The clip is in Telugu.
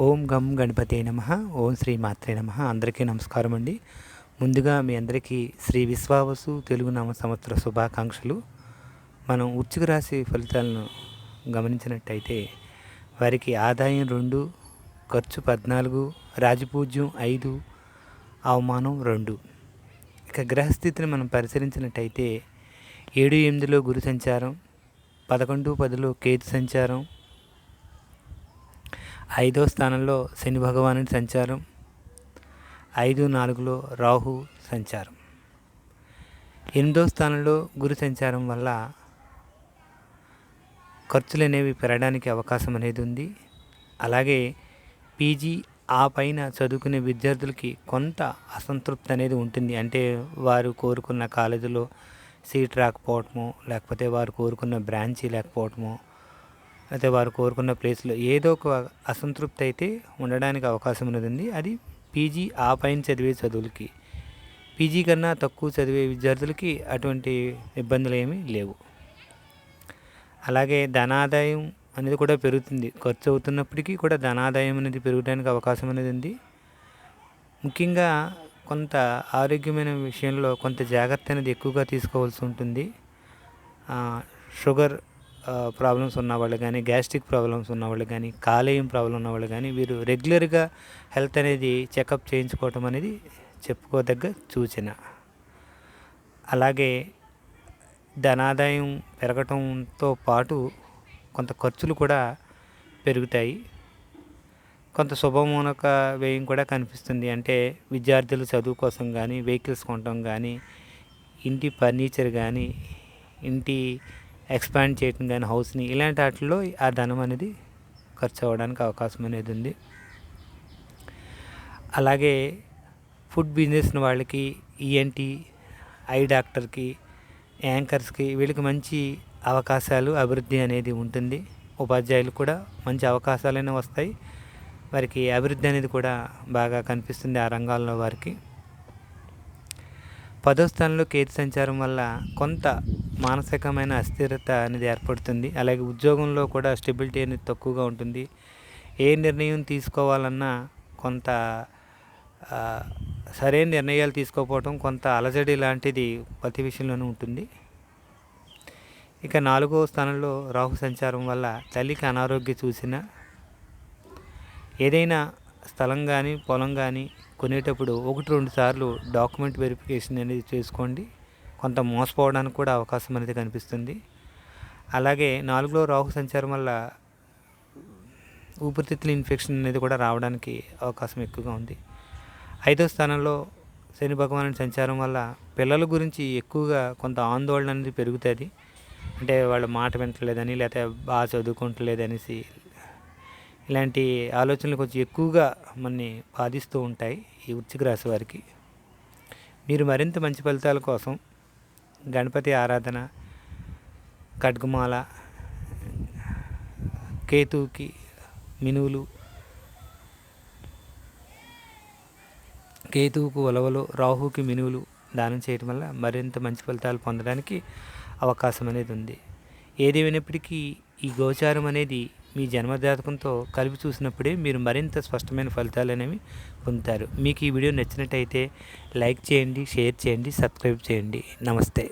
ఓం గం గణపతే నమః. ఓం శ్రీ మాత్రే నమః. అందరికీ నమస్కారం అండి. ముందుగా మీ అందరికీ శ్రీ విశ్వావసు తెలుగు నామ సంవత్సర శుభాకాంక్షలు. మనం వృశ్చిక రాశి ఫలితాలను గమనించినట్టయితే వారికి ఆదాయం 2, ఖర్చు 14, రాజపూజ్యం 5, అవమానం 2. ఇక గ్రహస్థితిని మనం పరిశీలించినట్టయితే 7-8లో గురు సంచారం, 11-10లో కేతు సంచారం, 5వ స్థానంలో శని భగవానుడి సంచారం, 5-4లో రాహు సంచారం. 8వ స్థానంలో గురు సంచారం వల్ల ఖర్చులు అనేవి పెరగడానికి అవకాశం అనేది ఉంది. అలాగే పీజీ ఆ పైన చదువుకునే విద్యార్థులకి కొంత అసంతృప్తి అనేది ఉంటుంది. అంటే వారు కోరుకున్న కాలేజీలో సీట్ రాకపోవటమో, లేకపోతే వారు కోరుకున్న బ్రాంచీ లేకపోవటమో, అయితే వారు కోరుకున్న ప్లేస్లో ఏదో ఒక అసంతృప్తి అయితే ఉండడానికి అవకాశం అనేది ఉంది. అది పీజీ ఆ పైన చదివే చదువులకి, పీజీ కన్నా తక్కువ చదివే విద్యార్థులకి అటువంటి ఇబ్బందులు ఏమీ లేవు. అలాగే ధనాదాయం అనేది కూడా పెరుగుతుంది. ఖర్చు అవుతున్నప్పటికీ కూడా ధనాదాయం అనేది పెరగడానికి అవకాశం అనేది ఉంది. ముఖ్యంగా కొంత ఆరోగ్యమైన విషయంలో కొంత జాగ్రత్త అనేది ఎక్కువగా తీసుకోవాల్సి ఉంటుంది. షుగర్ ప్రాబ్లమ్స్ ఉన్నవాళ్ళు కానీ, గ్యాస్ట్రిక్ ప్రాబ్లమ్స్ ఉన్నవాళ్ళు కానీ, కాలేయం ప్రాబ్లం ఉన్నవాళ్ళు కానీ వీరు రెగ్యులర్గా హెల్త్ అనేది చెకప్ చేయించుకోవటం అనేది చెప్పుకోదగ్గ సూచన. అలాగే ధనాదాయం పెరగటంతో పాటు కొంత ఖర్చులు కూడా పెరుగుతాయి. కొంత శుభమూనక వ్యయం కూడా కనిపిస్తుంది. అంటే విద్యార్థులు చదువు కోసం కానీ, వెహికల్స్ కొనడం కానీ, ఇంటి ఫర్నిచర్ కానీ, ఇంటి ఎక్స్పాండ్ చేయడం కానీ, హౌస్ని, ఇలాంటి వాటిల్లో ఆ ధనం అనేది ఖర్చు అవ్వడానికి అవకాశం అనేది ఉంది. అలాగే ఫుడ్ బిజినెస్ వాళ్ళకి, ఈఎన్టీ, ఐ డాక్టర్కి, యాంకర్స్కి వీళ్ళకి మంచి అవకాశాలు, అభివృద్ధి అనేది ఉంటుంది. ఉపాధ్యాయులు కూడా మంచి అవకాశాలైనా వస్తాయి. వారికి అభివృద్ధి అనేది కూడా బాగా కనిపిస్తుంది ఆ రంగాల్లో వారికి. 10వ స్థానంలో కేతు సంచారం వల్ల కొంత మానసికమైన అస్థిరత అనేది ఏర్పడుతుంది. అలాగే ఉద్యోగంలో కూడా స్టెబిలిటీ అనేది తక్కువగా ఉంటుంది. ఏ నిర్ణయం తీసుకోవాలన్నా కొంత సరైన నిర్ణయాలు తీసుకోకపోవడం, కొంత అలజడి లాంటిది ప్రతి విషయంలోనూ ఉంటుంది. ఇక 4వ స్థానంలో రాహు సంచారం వల్ల తల్లికి అనారోగ్య సూచన. ఏదైనా స్థలం కానీ, పొలం కానీ కొనేటప్పుడు 1-2 సార్లు డాక్యుమెంట్ వెరిఫికేషన్ అనేది చేసుకోండి. కొంత మోసపోవడానికి కూడా అవకాశం అనేది కనిపిస్తుంది. అలాగే 4లో రాహు సంచారం వల్ల ఊపిరితిత్తుల ఇన్ఫెక్షన్ అనేది కూడా రావడానికి అవకాశం ఎక్కువగా ఉంది. 5వ స్థానంలో శని భగవానుడి సంచారం వల్ల పిల్లల గురించి ఎక్కువగా కొంత ఆందోళన అనేది పెరుగుతుంది. అంటే వాళ్ళ మాట వింటలేదని, లేకపోతే బాగా చదువుకుంటలేదనేసి ఇలాంటి ఆలోచనలు కొంచెం ఎక్కువగా మనని బాధిస్తూ ఉంటాయి ఈ వృశ్చిక రాశి వారికి. మీరు మరింత మంచి ఫలితాల కోసం గణపతి ఆరాధన, ఖడ్గమాల, కేతువుకి మినువులు, కేతువుకు ఉలవలు, రాహుకి మినువులు దానం చేయడం వల్ల మరింత మంచి ఫలితాలు పొందడానికి అవకాశం అనేది ఉంది. ఏదేమైనప్పటికీ ఈ గోచారం అనేది మీ జన్మజాతకంతో కలిపి చూసినప్పుడే మీరు మరింత స్పష్టమైన ఫలితాలు అనేవి పొందుతారు. మీకు ఈ వీడియో నచ్చినట్టయితే లైక్ చేయండి, షేర్ చేయండి, సబ్స్క్రైబ్ చేయండి. నమస్తే.